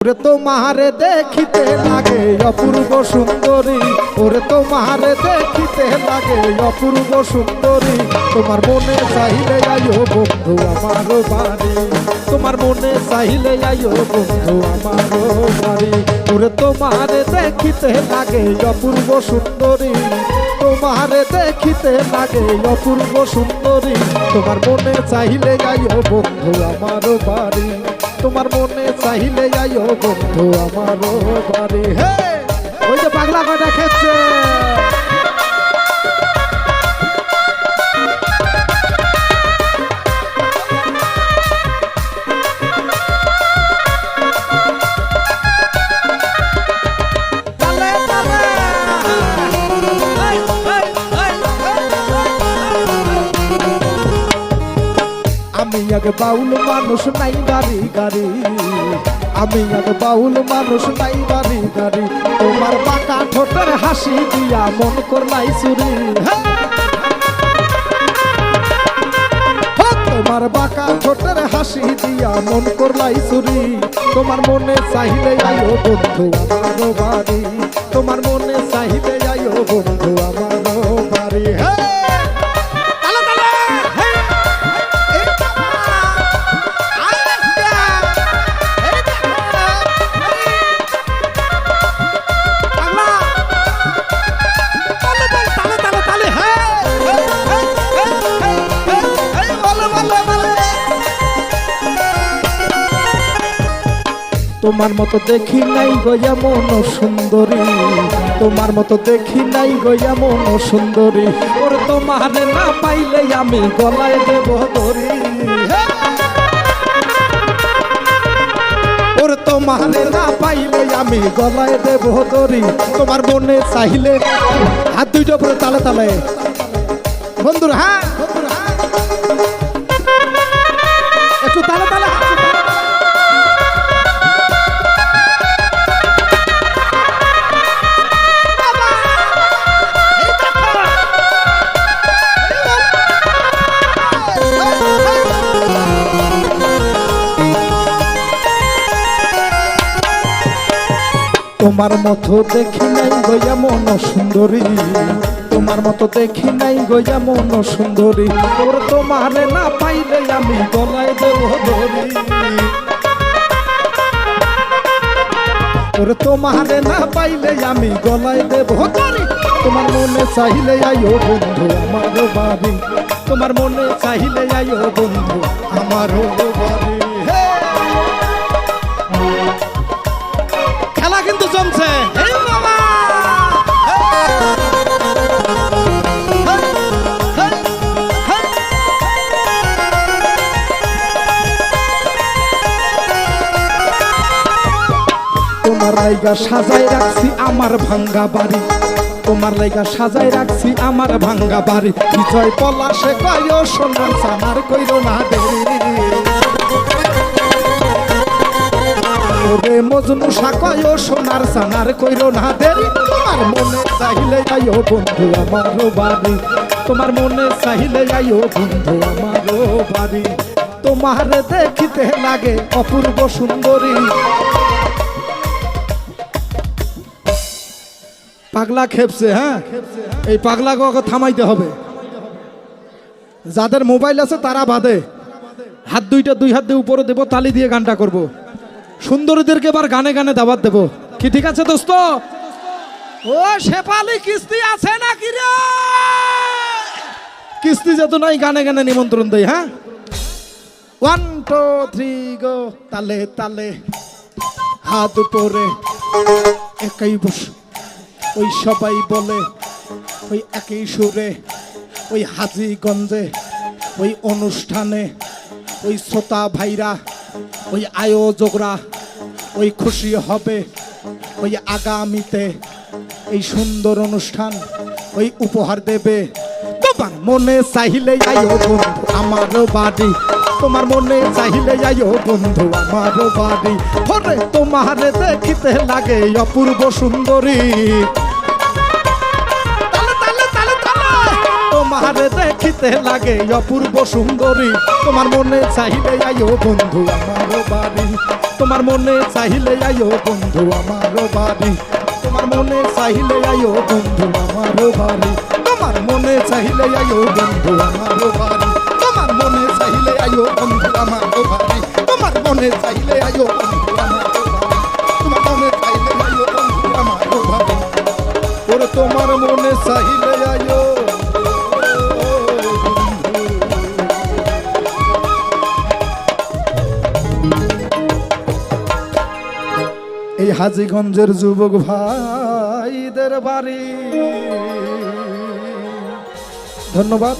ওরে তোমারে দেখিতে লাগে অপূর্ব সুন্দরী, ওরে তোমারে দেখিতে লাগে অপূর্ব সুন্দরী। তোমার মনে চাইলে আইও বন্ধু আমার বাড়ি, তোমার মনে চাইলে আইও বন্ধু আমার বাড়ি। ওরে তোমারে দেখিতে লাগে অপূর্ব সুন্দরী, তোমারে দেখিতে লাগে অপূর্ব সুন্দরী। তোমার মনে চাইলে আইও বন্ধু আমার বাড়ি, তোমার মনে চাইলে আইও বন্ধু আমার বাড়ি। হে ওই যে পাগলা কয়টা খেচ্ছে, আমি এক বাউল মানুষ নাই বাড়ি গাড়ি, আমি এক বাউল মানুষ নাই বাড়ি গাড়ি। তোমার বাঁকা ঠোঁটের হাসি দিয়া মন করলাই চুরি, তোমার বাঁকা ঠোঁটের হাসি দিয়া মন করলাই চুরি। তোমার মনে চাইলে আইও বন্ধু আমার বাড়ি, তোমার মনে চাইলে আইও বন্ধু আমার বাড়ি। তোমার মতো দেখি নাই গো এমন সুন্দরী, তোমার মতো দেখি নাই গো এমন সুন্দরী। ওর তোমারে না পাইলে আমি গলায় দেব দড়ি, ওর তোমারে না পাইলে আমি গলায় দেব দড়ি। তোমার মনে চাইলে হাত দুইটা উপরে তালে তালে বন্ধুরা, হ্যাঁ বন্ধুরা একটু তালে তালে। তোমার মতো দেখি নাই গো এমন সুন্দরী, তোমার মতো দেখি নাই গো এমন সুন্দরী। ওর তোমারে না পাইলে আমি গলায় দেব দড়ি, ওর তোমারে না পাইলে আমি গলায় দেব দড়ি। তোমার মনে চাইলে আইও বন্ধু আমার বাড়ি, তোমার মনে চাইলে আইও বন্ধু আমার বাড়ি। খেলা কিন্তু জমছে, তোমার লাইগা সাজাই রাখছি আমার ভাঙ্গা বাড়ি, তোমার লাইগা সাজাই রাখছি আমার ভাঙ্গা বাড়ি। বিজয় পলাশে কয়ো সোনার সানার কইরো না দেরি, ওরে মজনু সাকয় সোনার সানার কইরো না দেরি। তোমার মনে চাইলে আইও বন্ধু আমার বাড়ি, তোমার মনে চাইলে আইও বন্ধু আমার বাড়ি। তোমারে দেখিতে লাগে অপূর্ব সুন্দরী। পাগলা খেপছে, হ্যাঁ এই পাগলাকে থামাইতে হবে। যাদের মোবাইল আছে তারা বাদে, হাত দুইটা দুই হাত দিয়ে উপরে দেবো, তালি দিয়ে গানটা করব। সুন্দরীদেরকে এবার গানে গানে দাওয়াত দেবো, কি ঠিক আছে দোস্ত? ও শেফালি কিস্তি আছে নাকি রে? কিস্তি যত নাই গানে গানে নিমন্ত্রণ দেই। হ্যাঁ 1 2 3 গো, তালে তালে হাত উপরে একই বস, ওই সবাই বলে ওই একই সুরে, ওই হাজীগঞ্জে ওই অনুষ্ঠানে ওই শ্রোতা ভাইরা ওই আয়োজকরা ওই খুশি হবে ওই আগামীতে এই সুন্দর অনুষ্ঠান ওই উপহার দেবে। তোমার মনে চাইলে আইও বন্ধু আমার বাড়ি, তোমার মনে চাইলে আইও বন্ধু আমার বাড়ি। ওরে তোমারে দেখিতে লাগে অপূর্ব সুন্দরী, তোমারে দেখি দেখিতে লাগে অপূর্ব সুন্দরী তোমার মনে চাইলে আইও বন্ধু আমার বাড়ি তোমার মনে চাইলে আইও বন্ধু আমার বাড়ি তোমার মনে চাইলে আইও বন্ধু আমার বাড়ি তোমার মনে চাইলে আইও বন্ধু আমার বাড়ি তোমার মনে চাইলে আইও বন্ধু আমার বাড়ি তোমার মনে চাইলে আইও বন্ধু আমার বাড়ি তোমার মনে চাইলে আইও বন্ধু আমার বাড়ি ওরে তোমার মনে চাইলে আইও এই হাজীগঞ্জের যুবক ভাইদের বাড়ি। ধন্যবাদ।